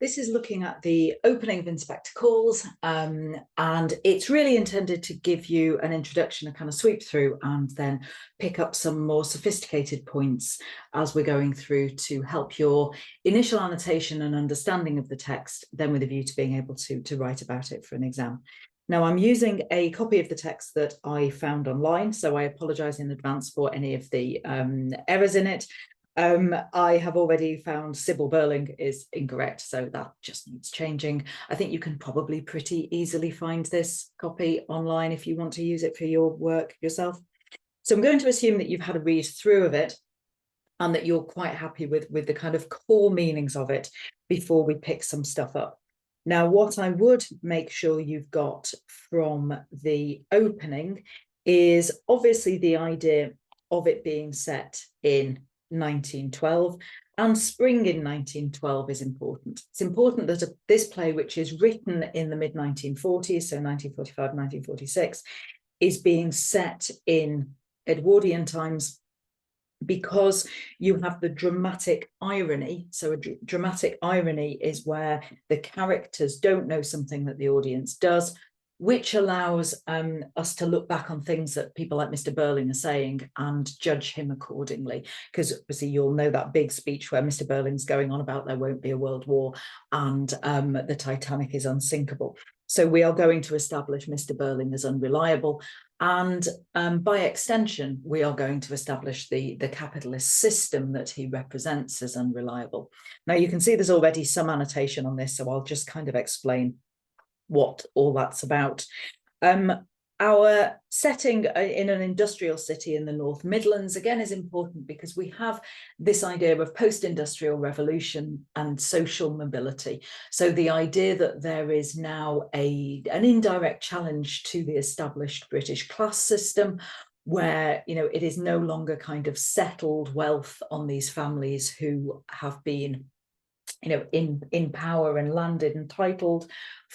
this is looking at the opening of inspector calls, and it's really intended to give you an introduction, a kind of sweep through, and then pick up some more sophisticated points as we're going through to help your initial annotation and understanding of the text, then with a view to being able to write about it for an exam. Now, I'm using a copy of the text that I found online, so I apologise in advance for any of the errors in it. I have already found Sybil Burling is incorrect, so that just needs changing. I think you can probably pretty easily find this copy online if you want to use it for your work yourself. So I'm going to assume that you've had a read through of it and that you're quite happy with the kind of core meanings of it before we pick some stuff up. Now, what I would make sure you've got from the opening is obviously the idea of it being set in 1912, and spring in 1912 is important. It's important that this play, which is written in the mid-1940s, so 1945, 1946, is being set in Edwardian times, because you have the dramatic irony. So a dramatic irony is where the characters don't know something that the audience does, which allows us to look back on things that people like Mr. Burling are saying and judge him accordingly. Because obviously you'll know that big speech where Mr. Burling's going on about there won't be a world war and the Titanic is unsinkable. So we are going to establish Mr. Burling as unreliable, and by extension, we are going to establish the capitalist system that he represents as unreliable. Now, you can see there's already some annotation on this, so I'll just kind of explain what all that's about. Our setting in an industrial city in the North Midlands, again, is important because we have this idea of post-industrial revolution and social mobility. So the idea that there is now an indirect challenge to the established British class system, where, you know, it is no longer kind of settled wealth on these families who have been, you know, in power and landed and titled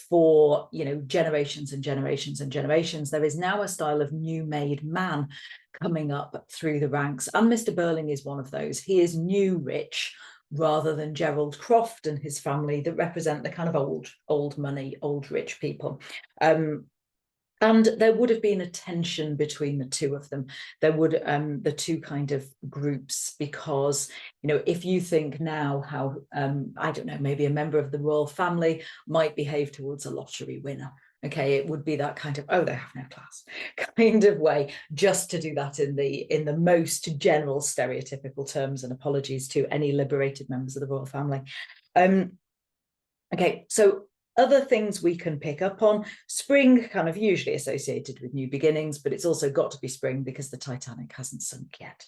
for, you know, generations and generations and generations. There is now a style of new made man coming up through the ranks, and Mr. Burling is one of those. He is new rich rather than Gerald Croft and his family that represent the kind of old money, old rich people. And there would have been a tension between the two of them. There would, the two kind of groups, because, you know, if you think now how, I don't know, maybe a member of the royal family might behave towards a lottery winner. Okay, it would be that kind of, oh, they have no class kind of way, just to do that in the most general stereotypical terms, and apologies to any liberated members of the royal family. Okay, so other things we can pick up on: spring, kind of usually associated with new beginnings, but it's also got to be spring because the Titanic hasn't sunk yet.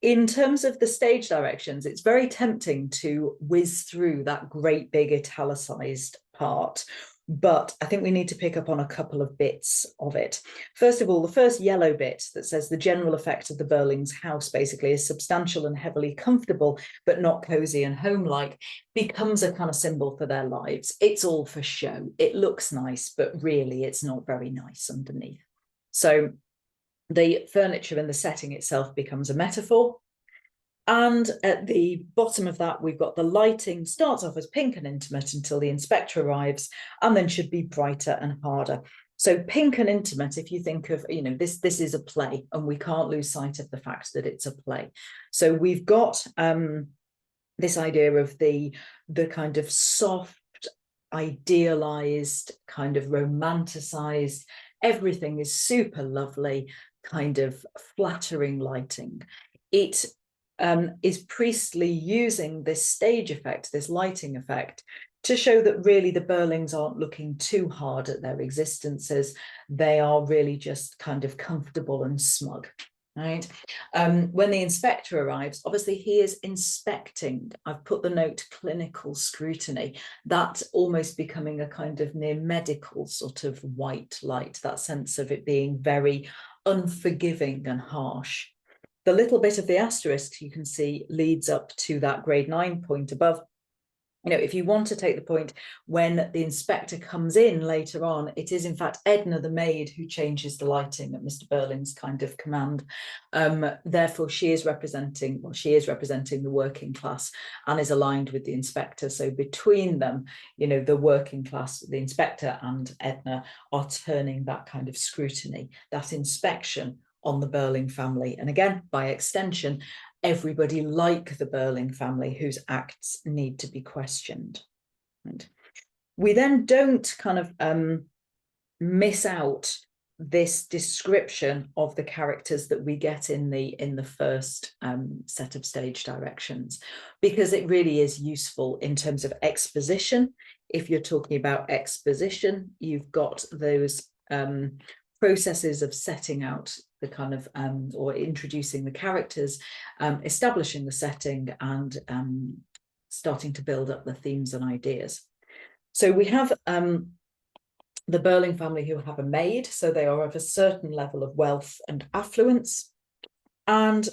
In terms of the stage directions, it's very tempting to whiz through that great big italicized part, but I think we need to pick up on a couple of bits of it. First of all, the first yellow bit that says the general effect of the Burlings' house basically is substantial and heavily comfortable, but not cozy and home-like, becomes a kind of symbol for their lives. It's all for show. It looks nice, but really it's not very nice underneath. So the furniture and the setting itself becomes a metaphor. And at the bottom of that, we've got the lighting starts off as pink and intimate until the inspector arrives, and then should be brighter and harder. So pink and intimate, if you think of, you know, this is a play, and we can't lose sight of the fact that it's a play. So we've got this idea of the kind of soft, idealized, kind of romanticized, everything is super lovely, kind of flattering lighting. It is Priestley using this stage effect, this lighting effect, to show that really the Burlings aren't looking too hard at their existences. They are really just kind of comfortable and smug, right? When the inspector arrives, obviously he is inspecting. I've put the note clinical scrutiny, that almost becoming a kind of near medical sort of white light, that sense of it being very unforgiving and harsh. The little bit of the asterisk you can see leads up to that grade 9 point above, You know, if you want to take the point, when the inspector comes in later on, it is in fact Edna, the maid, who changes the lighting at Mr. Burling's kind of command. Therefore, she is representing the working class and is aligned with the inspector. So between them, you know, the working class, the inspector and Edna, are turning that kind of scrutiny, that inspection on the Burling family. And again, by extension, everybody like the Burling family whose acts need to be questioned. And we then don't kind of miss out this description of the characters that we get in the first set of stage directions, because it really is useful in terms of exposition. If you're talking about exposition, you've got those processes of setting out the kind of or introducing the characters, establishing the setting, and starting to build up the themes and ideas. So we have the Burling family who have a maid, so they are of a certain level of wealth and affluence, and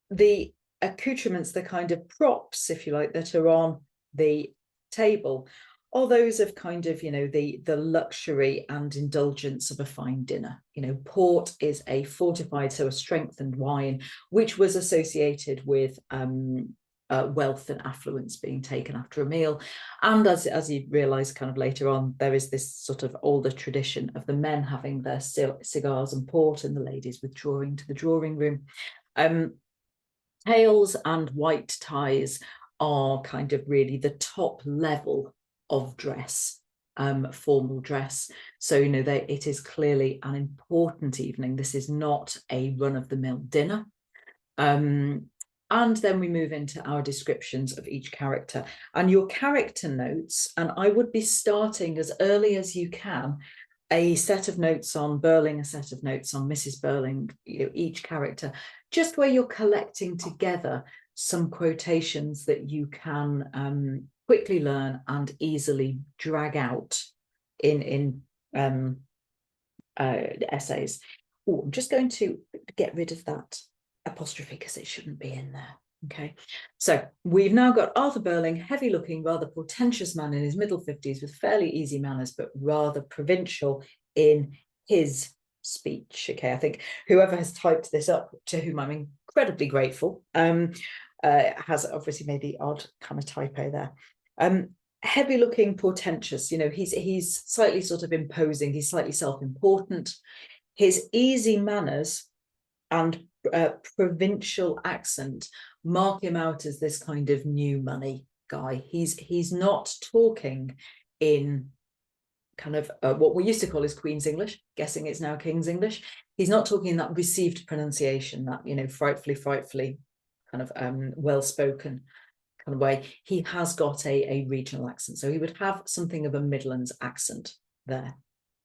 the accoutrements, the kind of props, if you like, that are on the table are those of kind of, you know, the luxury and indulgence of a fine dinner. You know, port is a fortified, so a strengthened wine, which was associated with wealth and affluence being taken after a meal. And as you realise kind of later on, there is this sort of older tradition of the men having their cigars and port and the ladies withdrawing to the drawing room. Tails and white ties are kind of really the top level of dress, formal dress. So, you know, it is clearly an important evening. This is not a run-of-the-mill dinner. And then we move into our descriptions of each character and your character notes. And I would be starting as early as you can, a set of notes on Burling, a set of notes on Mrs. Burling, you know, each character, just where you're collecting together some quotations that you can quickly learn and easily drag out in essays. Oh, I'm just going to get rid of that apostrophe because it shouldn't be in there. Okay, so we've now got Arthur Burling, heavy looking, rather portentous man in his middle 50s with fairly easy manners, but rather provincial in his speech. Okay, I think whoever has typed this up, to whom I'm incredibly grateful, has obviously made the odd kind of typo there. Heavy looking, portentous, you know, he's slightly sort of imposing, he's slightly self-important. His easy manners and provincial accent mark him out as this kind of new money guy. He's not talking in kind of what we used to call as Queen's English, guessing it's now King's English. He's not talking in that received pronunciation, that, you know, frightfully kind of well-spoken kind of way. He has got a regional accent, so he would have something of a Midlands accent there,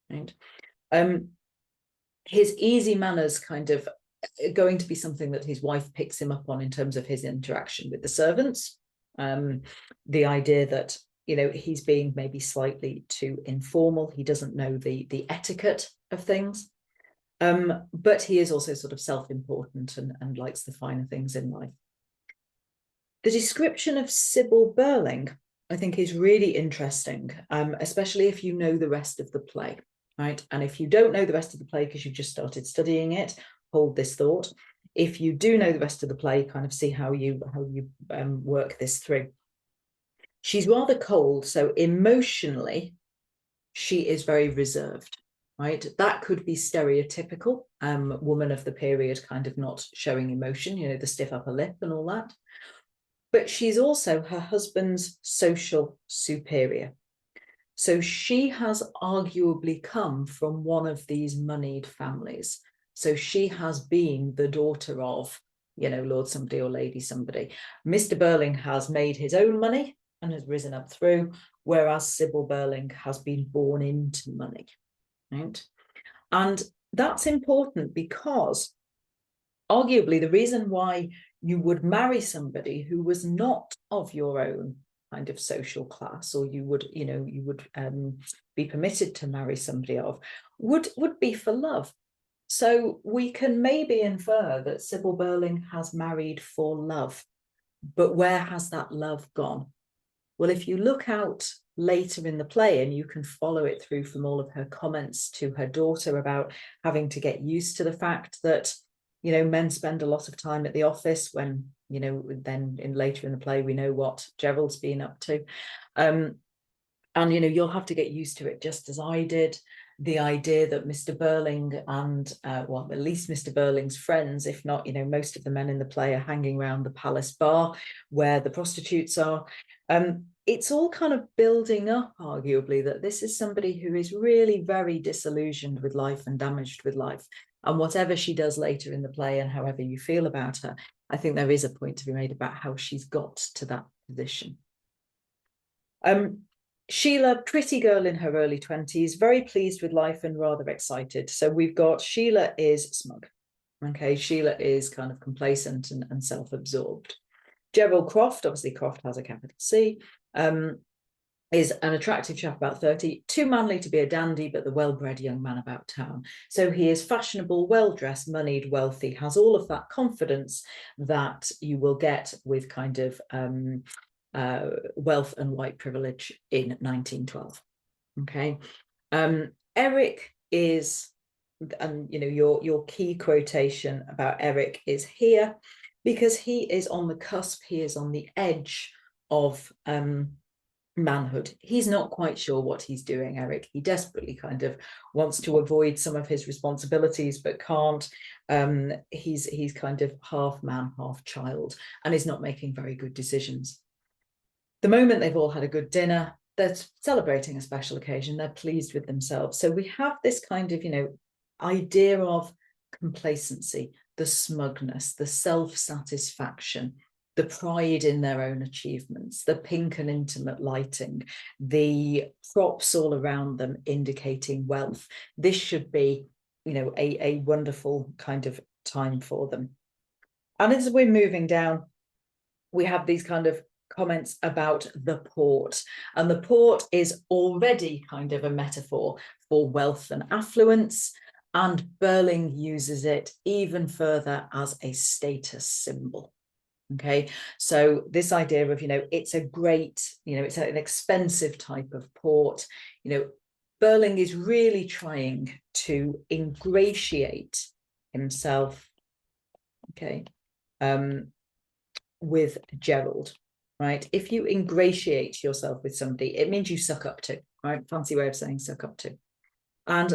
right? His easy manners kind of going to be something that his wife picks him up on in terms of his interaction with the servants. The idea that, you know, he's being maybe slightly too informal. He doesn't know the etiquette of things. But he is also sort of self-important and likes the finer things in life. The description of Sybil Burling, I think, is really interesting, especially if you know the rest of the play, right? And if you don't know the rest of the play because you've just started studying it, hold this thought. If you do know the rest of the play, kind of see how you work this through. She's rather cold, so emotionally, she is very reserved, right? That could be stereotypical, woman of the period kind of not showing emotion, you know, the stiff upper lip and all that. But she's also her husband's social superior. So she has arguably come from one of these moneyed families. So she has been the daughter of, you know, Lord somebody or Lady somebody. Mr. Burling has made his own money and has risen up through, whereas Sybil Burling has been born into money, right? And that's important because arguably the reason why you would marry somebody who was not of your own kind of social class, or you would, you know, you would be permitted to marry somebody of, would be for love. So we can maybe infer that Sybil Burling has married for love, but where has that love gone? Well, if you look out later in the play, and you can follow it through from all of her comments to her daughter about having to get used to the fact that, you know, men spend a lot of time at the office, when, you know, then later in the play, we know what Gerald's been up to. And, you know, you'll have to get used to it, just as I did. The idea that Mr. Burling and, well, at least Mr. Burling's friends, if not, you know, most of the men in the play are hanging around the palace bar where the prostitutes are. It's all kind of building up, arguably, that this is somebody who is really very disillusioned with life and damaged with life. And whatever she does later in the play, and however you feel about her, I think there is a point to be made about how she's got to that position. Sheila, pretty girl in her early 20s, very pleased with life and rather excited. So we've got Sheila is smug. Okay, Sheila is kind of complacent and self-absorbed. Gerald Croft, obviously Croft has a capital C, is an attractive chap about 30, too manly to be a dandy, but the well-bred young man about town. So he is fashionable, well-dressed, moneyed, wealthy, has all of that confidence that you will get with kind of wealth and white privilege in 1912. Okay. Eric is, and you know, your key quotation about Eric is here, because he is on the cusp, he is on the edge of manhood. He's not quite sure what he's doing, Eric. He desperately kind of wants to avoid some of his responsibilities, but can't. He's kind of half man, half child, and is not making very good decisions. The moment they've all had a good dinner, they're celebrating a special occasion, they're pleased with themselves. So we have this kind of, you know, idea of complacency, the smugness, the self-satisfaction, the pride in their own achievements, the pink and intimate lighting, the props all around them indicating wealth. This should be, you know, a wonderful kind of time for them. And as we're moving down, we have these kind of comments about the port, and the port is already kind of a metaphor for wealth and affluence, and Burling uses it even further as a status symbol. Okay, so this idea of, you know, it's a great, you know, it's an expensive type of port. You know, Burling is really trying to ingratiate himself, okay, with Gerald, right? If you ingratiate yourself with somebody, it means you suck up to, right? Fancy way of saying suck up to. And,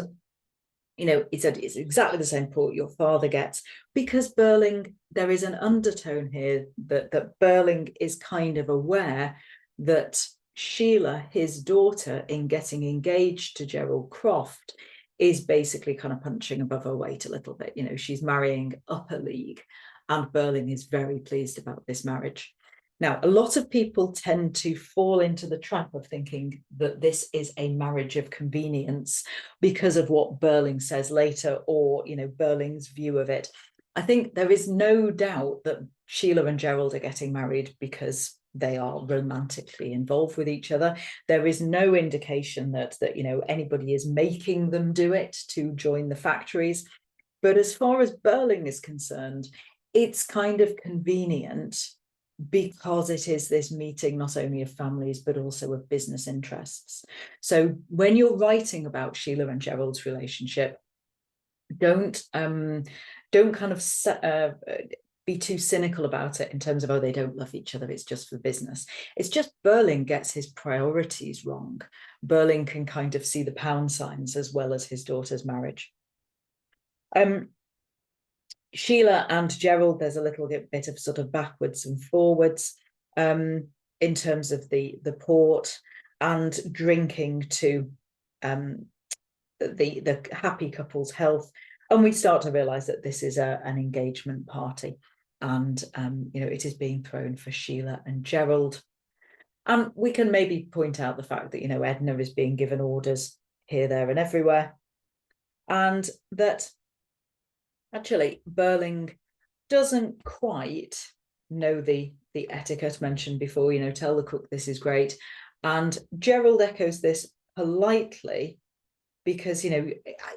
you know, it's exactly the same port your father gets, because Burling, there is an undertone here that Burling is kind of aware that Sheila, his daughter, in getting engaged to Gerald Croft, is basically kind of punching above her weight a little bit. You know, she's marrying upper league, and Burling is very pleased about this marriage. Now, a lot of people tend to fall into the trap of thinking that this is a marriage of convenience because of what Burling says later, or, you know, Burling's view of it. I think there is no doubt that Sheila and Gerald are getting married because they are romantically involved with each other. There is no indication that you know, anybody is making them do it to join the factories. But as far as Burling is concerned, it's kind of convenient because it is this meeting not only of families but also of business interests. So when you're writing about Sheila and Gerald's relationship, don't kind of be too cynical about it in terms of, oh, they don't love each other, it's just for business. It's just Burling gets his priorities wrong. Burling can kind of see the pound signs as well as his daughter's marriage. Sheila and Gerald, there's a little bit of sort of backwards and forwards in terms of the port and drinking to the happy couple's health. And we start to realize that this is an engagement party, and you know, it is being thrown for Sheila and Gerald. And we can maybe point out the fact that, you know, Edna is being given orders here, there, and everywhere, and that actually Burling doesn't quite know the etiquette mentioned before, you know, tell the cook this is great. And Gerald echoes this politely because, you know,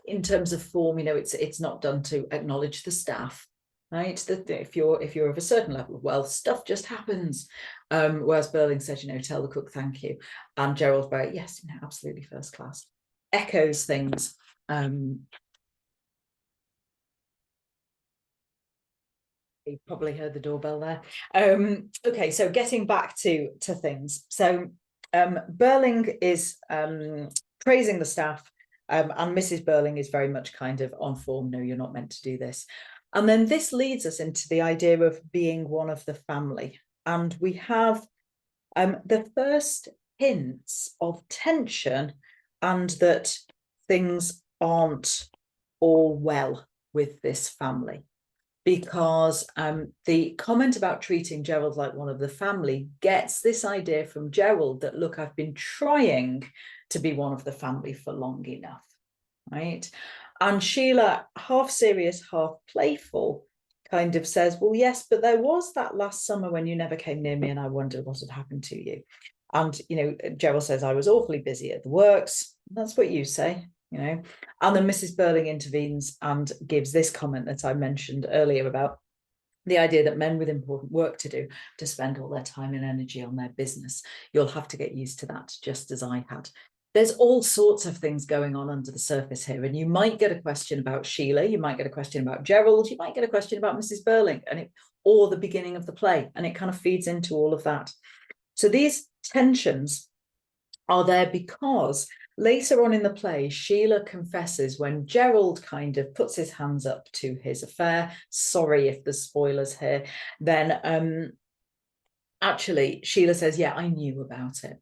in terms of form, you know, it's not done to acknowledge the staff. right? That if you're of a certain level of wealth, stuff just happens. Whereas Burling said, tell the cook thank you, and Gerald very, yes, absolutely first class. Echoes things. You probably heard the doorbell there. Okay, so getting back to things. So Burling is praising the staff, and Mrs. Burling is very much kind of on form. No, you're not meant to do this. And then this leads us into the idea of being one of the family. And we have the first hints of tension and that things aren't all well with this family. Because the comment about treating Gerald like one of the family gets this idea from Gerald that, look, I've been trying to be one of the family for long enough, right? And Sheila, half serious, half playful, kind of says, well, yes, but there was that last summer when you never came near me and I wondered what had happened to you. And, Gerald says, I was awfully busy at the works. That's what you say. And then Mrs. Burling intervenes and gives this comment that I mentioned earlier about the idea that men with important work to do to spend all their time and energy on their business. You'll have to get used to that, just as I had. There's all sorts of things going on under the surface here, and you might get a question about Sheila, you might get a question about Gerald, you might get a question about Mrs. Burling, or the beginning of the play, and it kind of feeds into all of that. So these tensions are there because later on in the play, Sheila confesses when Gerald kind of puts his hands up to his affair. Sorry if there's spoilers here. Then actually Sheila says, yeah, I knew about it.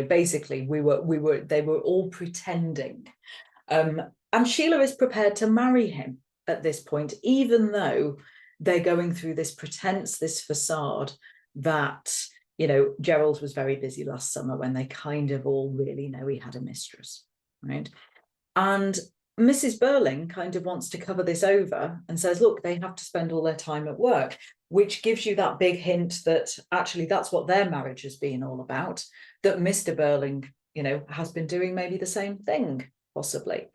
Basically they were all pretending. And Sheila is prepared to marry him at this point, even though they're going through this pretense, this facade that Gerald was very busy last summer when they kind of all really know he had a mistress, right? And Mrs. Burling kind of wants to cover this over and says, look, they have to spend all their time at work, which gives you that big hint that actually that's what their marriage has been all about, that Mr. Burling, has been doing maybe the same thing, possibly.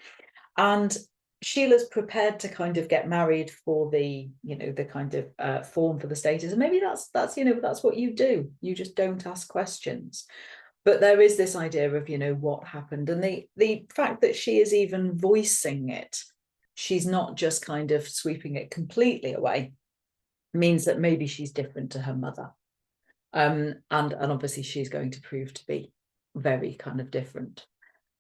And Sheila's prepared to kind of get married for the kind of form for the status, and maybe that's what you do. You just don't ask questions. But there is this idea of what happened, and the fact that she is even voicing it, she's not just kind of sweeping it completely away, means that maybe she's different to her mother, and obviously she's going to prove to be very kind of different.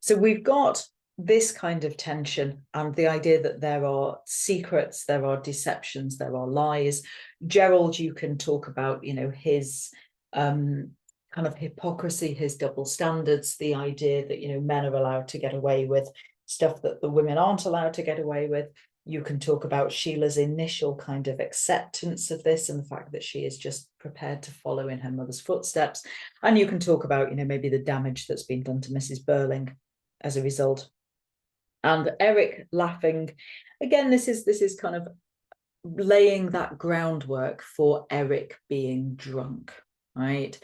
So we've got this kind of tension and the idea that there are secrets, there are deceptions, there are lies. Gerald, you can talk about, his kind of hypocrisy, his double standards, the idea that, men are allowed to get away with stuff that the women aren't allowed to get away with. You can talk about Sheila's initial kind of acceptance of this and the fact that she is just prepared to follow in her mother's footsteps. And you can talk about, maybe the damage that's been done to Mrs. Burling as a result. And Eric laughing, again, this is kind of laying that groundwork for Eric being drunk, right?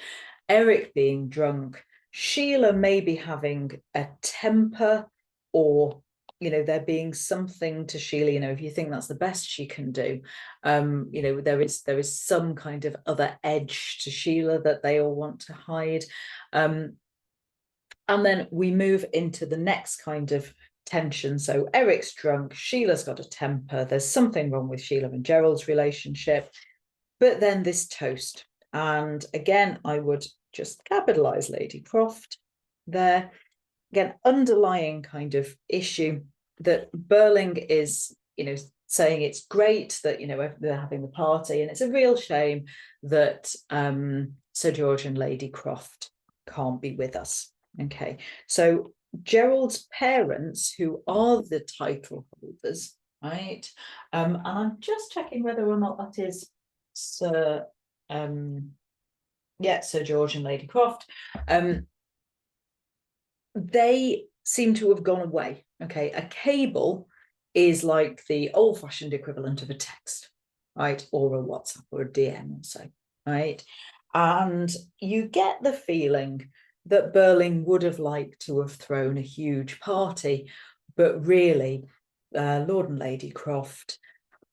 Eric being drunk, Sheila may be having a temper, or there being something to Sheila, if you think that's the best she can do, there is some kind of other edge to Sheila that they all want to hide. And then we move into the next kind of tension. So Eric's drunk, Sheila's got a temper, there's something wrong with Sheila and Gerald's relationship, but then this toast. And again, I would just capitalize Lady Croft there. Again, underlying kind of issue that Burling is, saying it's great that, they're having the party, and it's a real shame that Sir George and Lady Croft can't be with us. Okay, so Gerald's parents, who are the title holders, right? And I'm just checking whether or not that is Sir George and Lady Croft. They seem to have gone away. Okay, a cable is like the old-fashioned equivalent of a text, right? Or a WhatsApp or a DM or so, right? And you get the feeling that Burling would have liked to have thrown a huge party, but really Lord and Lady Croft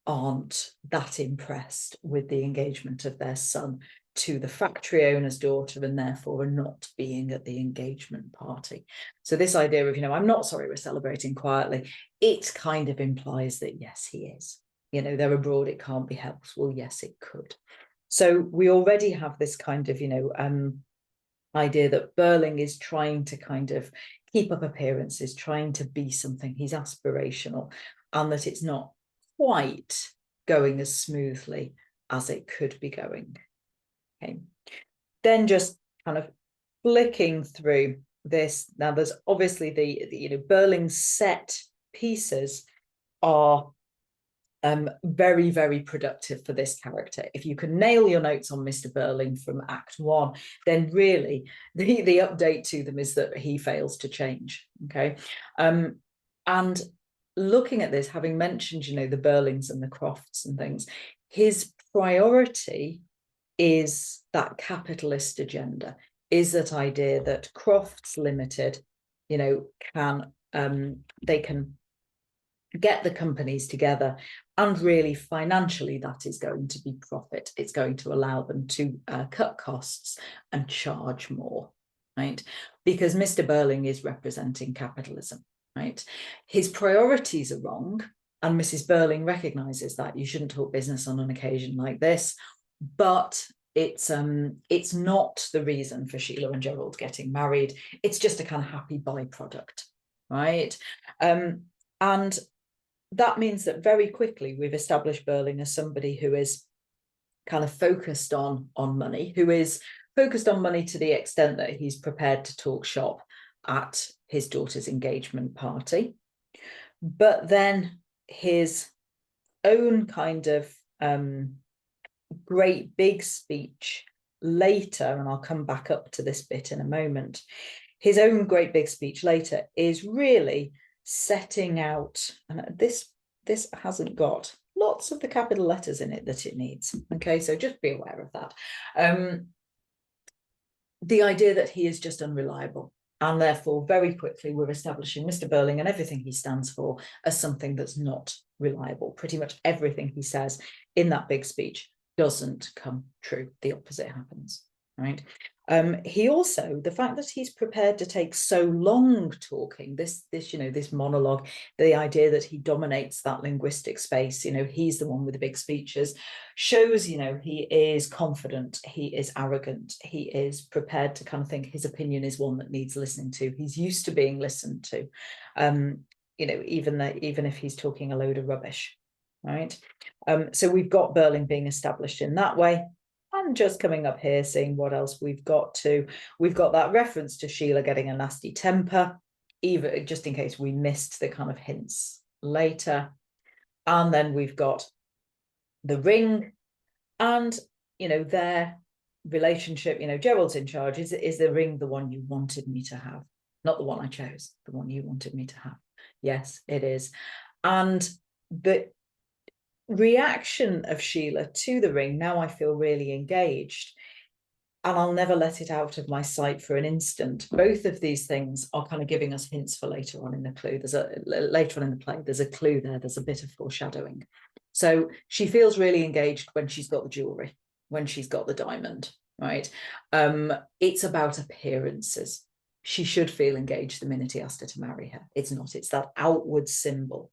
aren't that impressed with the engagement of their son to the factory owner's daughter, and therefore are not being at the engagement party. So this idea of, I'm not sorry we're celebrating quietly, it kind of implies that yes, he is. They're abroad, it can't be helped. Well, yes, it could. So we already have this kind of, idea that Burling is trying to kind of keep up appearances, trying to be something. He's aspirational, and that it's not quite going as smoothly as it could be going. Okay. Then just kind of flicking through this. Now there's obviously the Burling's set pieces are very, very productive for this character. If you can nail your notes on Mr. Burling from Act 1, then really the update to them is that he fails to change. Okay. And looking at this, having mentioned, the Burlings and the Crofts and things, his priority is that capitalist agenda, is that idea that Crofts Limited, they can get the companies together, and really financially that is going to be profit. It's going to allow them to cut costs and charge more, right? Because Mr. Burling is representing capitalism, right? His priorities are wrong, and Mrs. Burling recognizes that. You shouldn't talk business on an occasion like this, but it's not the reason for Sheila and Gerald getting married. It's just a kind of happy byproduct, right? And that means that very quickly we've established Burling as somebody who is kind of focused on money, who is focused on money to the extent that he's prepared to talk shop at his daughter's engagement party. But then his own kind of great big speech later, and I'll come back up to this bit in a moment, his own great big speech later is really setting out, and this hasn't got lots of the capital letters in it that it needs. Okay, so just be aware of that. The idea that he is just unreliable, and therefore very quickly we're establishing Mr. Burling and everything he stands for as something that's not reliable. Pretty much everything he says in that big speech doesn't come true. The opposite happens, right? He also, the fact that he's prepared to take so long talking, this monologue, the idea that he dominates that linguistic space, he's the one with the big speeches, shows, he is confident, he is arrogant, he is prepared to kind of think his opinion is one that needs listening to. He's used to being listened to, even if he's talking a load of rubbish, right? So we've got Burling being established in that way. And just coming up here, seeing what else we've got that reference to Sheila getting a nasty temper, even just in case we missed the kind of hints later. And then we've got the ring, and their relationship. Gerald's in charge. Is the ring the one you wanted me to have? Not the one I chose, the one you wanted me to have. Yes, it is. And the reaction of Sheila to the ring, now I feel really engaged, and I'll never let it out of my sight for an instant. Both of these things are kind of giving us hints for later on in the clue. Later on in the play, there's a clue there. There's a bit of foreshadowing. So she feels really engaged when she's got the jewelry, when she's got the diamond, right? It's about appearances. She should feel engaged the minute he asked her to marry her. It's not. It's that outward symbol.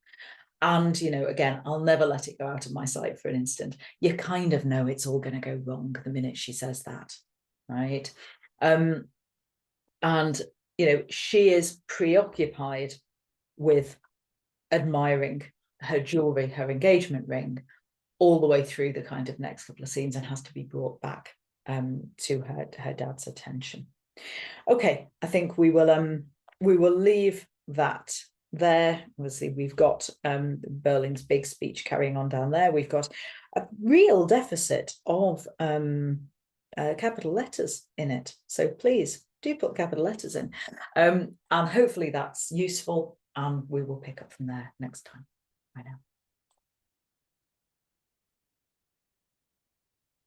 And, again, I'll never let it go out of my sight for an instant. You kind of know it's all going to go wrong the minute she says that, right? And, she is preoccupied with admiring her jewelry, her engagement ring, all the way through the kind of next couple of scenes, and has to be brought back to her dad's attention. Okay, I think we will leave that there. Obviously, we've got Burling's big speech carrying on down there. We've got a real deficit of capital letters in it. So please do put capital letters in. And hopefully that's useful, and we will pick up from there next time. Bye now.